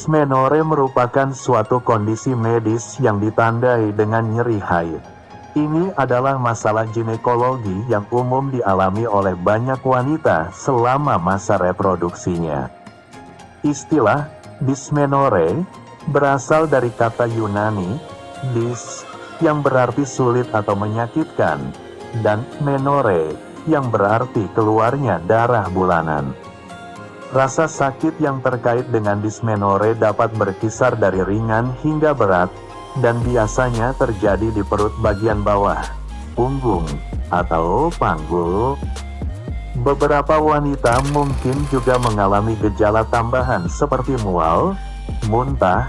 Dysmenorrhea merupakan suatu kondisi medis yang ditandai dengan nyeri haid. Ini adalah masalah ginekologi yang umum dialami oleh banyak wanita selama masa reproduksinya. Istilah dysmenorrhea berasal dari kata Yunani dys yang berarti sulit atau menyakitkan, dan menore yang berarti keluarnya darah bulanan. Rasa sakit yang terkait dengan dysmenorrhea dapat berkisar dari ringan hingga berat, dan biasanya terjadi di perut bagian bawah, punggung, atau panggul. Beberapa wanita mungkin juga mengalami gejala tambahan seperti mual, muntah,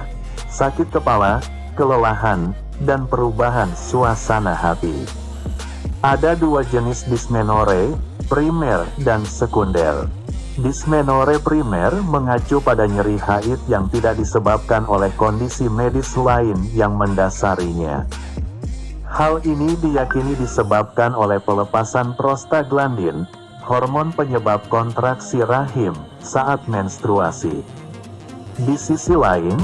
sakit kepala, kelelahan, dan perubahan suasana hati. Ada dua jenis dysmenorrhea, primer dan sekunder. Dysmenorrhea primer mengacu pada nyeri haid yang tidak disebabkan oleh kondisi medis lain yang mendasarinya. Hal ini diyakini disebabkan oleh pelepasan prostaglandin, hormon penyebab kontraksi rahim saat menstruasi. Di sisi lain,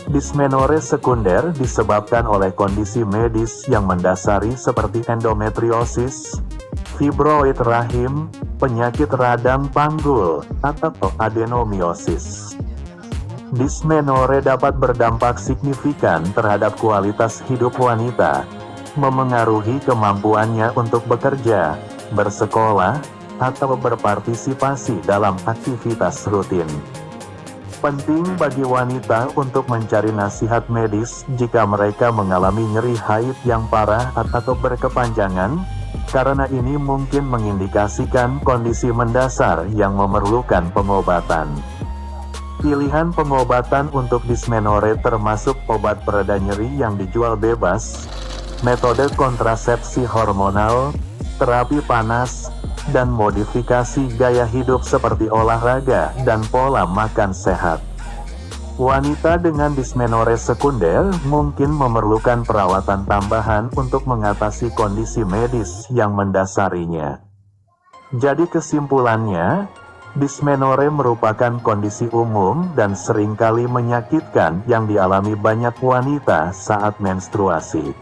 dysmenorrhea sekunder disebabkan oleh kondisi medis yang mendasari seperti endometriosis, fibroid rahim, penyakit radang panggul, atau adenomiosis. Dysmenorrhea dapat berdampak signifikan terhadap kualitas hidup wanita, memengaruhi kemampuannya untuk bekerja, bersekolah, atau berpartisipasi dalam aktivitas rutin. Penting bagi wanita untuk mencari nasihat medis jika mereka mengalami nyeri haid yang parah atau berkepanjangan, karena ini mungkin mengindikasikan kondisi mendasar yang memerlukan pengobatan. Pilihan pengobatan untuk dysmenorrhea termasuk obat pereda nyeri yang dijual bebas, metode kontrasepsi hormonal, terapi panas, dan modifikasi gaya hidup seperti olahraga dan pola makan sehat. Wanita dengan dysmenorrhea sekunder mungkin memerlukan perawatan tambahan untuk mengatasi kondisi medis yang mendasarinya. Jadi kesimpulannya, dysmenorrhea merupakan kondisi umum dan seringkali menyakitkan yang dialami banyak wanita saat menstruasi.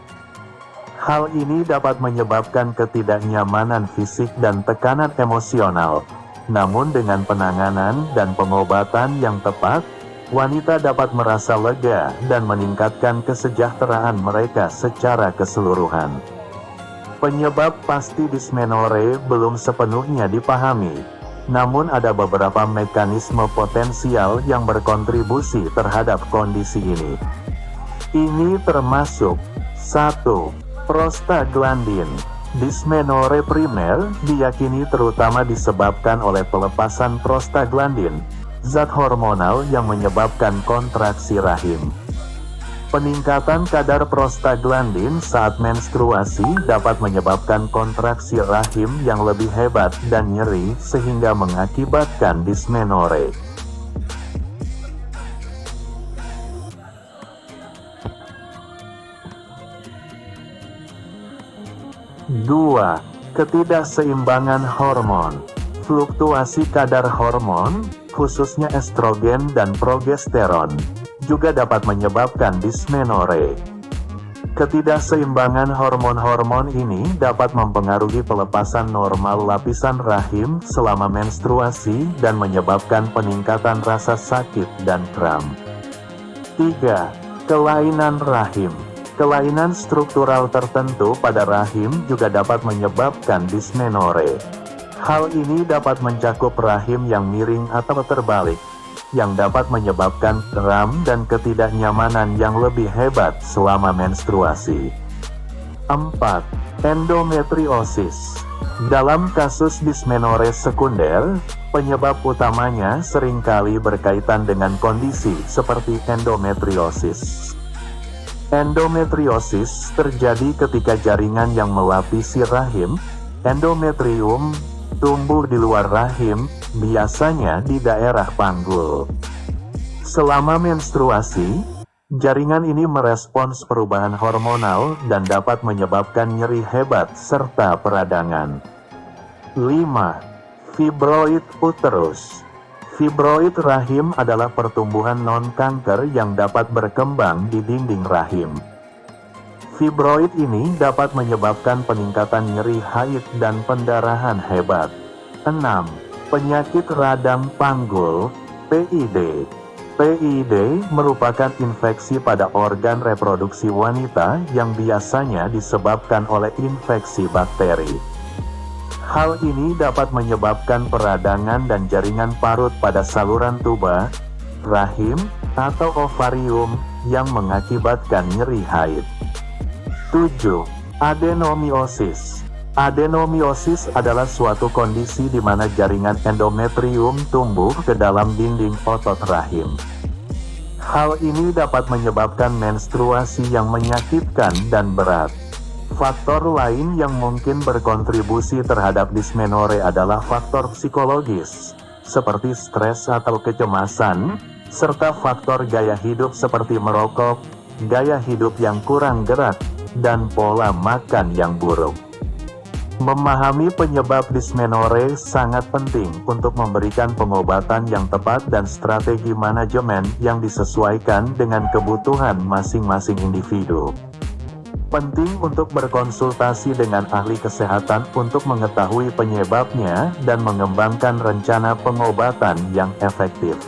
Hal ini dapat menyebabkan ketidaknyamanan fisik dan tekanan emosional. Namun dengan penanganan dan pengobatan yang tepat, wanita dapat merasa lega dan meningkatkan kesejahteraan mereka secara keseluruhan. Penyebab pasti dysmenorrhea belum sepenuhnya dipahami, namun ada beberapa mekanisme potensial yang berkontribusi terhadap kondisi ini. Ini termasuk 1. Prostaglandin. Dysmenorrhea primer diyakini terutama disebabkan oleh pelepasan prostaglandin, zat hormonal yang menyebabkan kontraksi rahim. Peningkatan kadar prostaglandin saat menstruasi dapat menyebabkan kontraksi rahim yang lebih hebat dan nyeri sehingga mengakibatkan dysmenorrhea. 2. Ketidakseimbangan hormon. Fluktuasi kadar hormon, khususnya estrogen dan progesteron, juga dapat menyebabkan dysmenorrhea. Ketidakseimbangan hormon-hormon ini dapat mempengaruhi pelepasan normal lapisan rahim selama menstruasi dan menyebabkan peningkatan rasa sakit dan kram. 3. Kelainan rahim. Kelainan struktural tertentu pada rahim juga dapat menyebabkan dysmenorrhea. Hal ini dapat mencakup rahim yang miring atau terbalik, yang dapat menyebabkan kram dan ketidaknyamanan yang lebih hebat selama menstruasi. 4. Endometriosis. Dalam kasus dysmenorrhea sekunder, penyebab utamanya seringkali berkaitan dengan kondisi seperti endometriosis. Endometriosis terjadi ketika jaringan yang melapisi rahim, endometrium, tumbuh di luar rahim, biasanya di daerah panggul. Selama menstruasi, jaringan ini merespons perubahan hormonal dan dapat menyebabkan nyeri hebat serta peradangan. 5. Fibroid uterus. Fibroid rahim adalah pertumbuhan non-kanker yang dapat berkembang di dinding rahim. Fibroid ini dapat menyebabkan peningkatan nyeri haid dan pendarahan hebat. 6. Penyakit radang panggul, PID. PID merupakan infeksi pada organ reproduksi wanita yang biasanya disebabkan oleh infeksi bakteri. Hal ini dapat menyebabkan peradangan dan jaringan parut pada saluran tuba, rahim, atau ovarium yang mengakibatkan nyeri haid. 7. Adenomiosis. Adenomiosis adalah suatu kondisi di mana jaringan endometrium tumbuh ke dalam dinding otot rahim. Hal ini dapat menyebabkan menstruasi yang menyakitkan dan berat. Faktor lain yang mungkin berkontribusi terhadap dismenore adalah faktor psikologis, seperti stres atau kecemasan, serta faktor gaya hidup seperti merokok, gaya hidup yang kurang gerak, dan pola makan yang buruk. Memahami penyebab dismenore sangat penting untuk memberikan pengobatan yang tepat dan strategi manajemen yang disesuaikan dengan kebutuhan masing-masing individu. Penting untuk berkonsultasi dengan ahli kesehatan untuk mengetahui penyebabnya dan mengembangkan rencana pengobatan yang efektif.